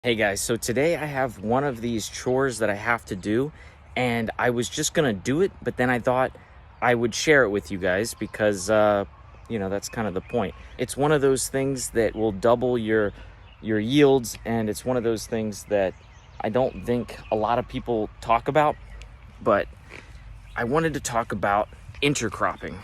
Hey guys, so today I have one of these chores that I have to do, and I was just gonna do it, but then I thought I would share it with you guys because that's kind of the point. It's one of those things that will double your yields, and it's one of those things that I don't think a lot of people talk about, but I wanted to talk about intercropping.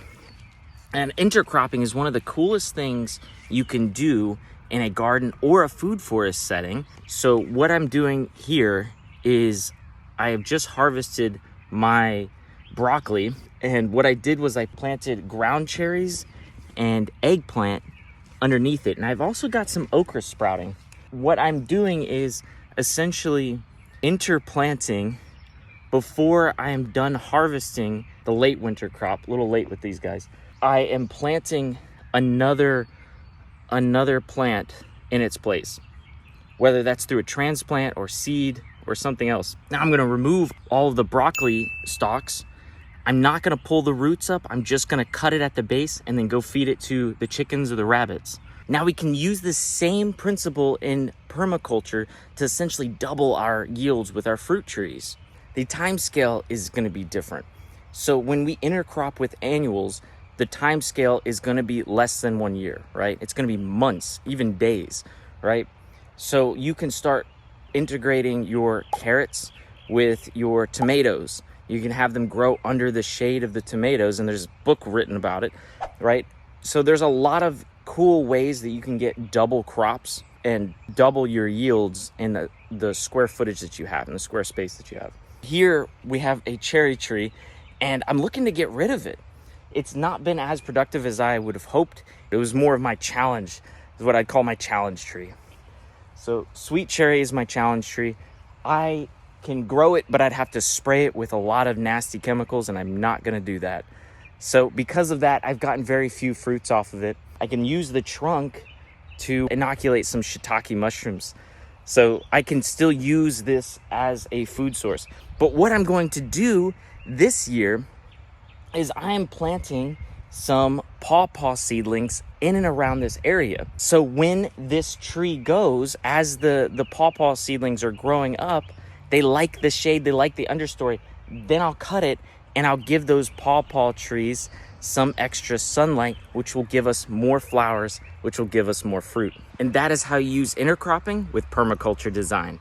And intercropping is one of the coolest things you can do in a garden or a food forest setting. So what I'm doing here is I have just harvested my broccoli, and what I did was I planted ground cherries and eggplant underneath it. And I've also got some okra sprouting. What I'm doing is essentially interplanting before I am done harvesting the late winter crop. A little late with these guys. I am planting another plant in its place, whether that's through a transplant or seed or something else. Now I'm going to remove all of the broccoli stalks. I'm not going to pull the roots up. I'm just going to cut it at the base and then go feed it to the chickens or the rabbits. Now we can use the same principle in permaculture to essentially double our yields with our fruit trees. The time scale is going to be different. So when we intercrop with annuals, the time scale is going to be less than 1 year, right? It's going to be months, even days, right? So you can start integrating your carrots with your tomatoes. You can have them grow under the shade of the tomatoes, and there's a book written about it, right? So there's a lot of cool ways that you can get double crops and double your yields in the square footage that you have, in the square space that you have. Here we have a cherry tree, and I'm looking to get rid of it. It's not been as productive as I would have hoped. It was more of my challenge, is what I'd call my challenge tree. So sweet cherry is my challenge tree. I can grow it, but I'd have to spray it with a lot of nasty chemicals, and I'm not gonna do that. So because of that, I've gotten very few fruits off of it. I can use the trunk to inoculate some shiitake mushrooms. So I can still use this as a food source. But what I'm going to do this year is I am planting some pawpaw seedlings in and around this area. So when this tree goes, as the pawpaw seedlings are growing up, they like the shade, they like the understory, then I'll cut it and I'll give those pawpaw trees some extra sunlight, which will give us more flowers, which will give us more fruit. And that is how you use intercropping with permaculture design.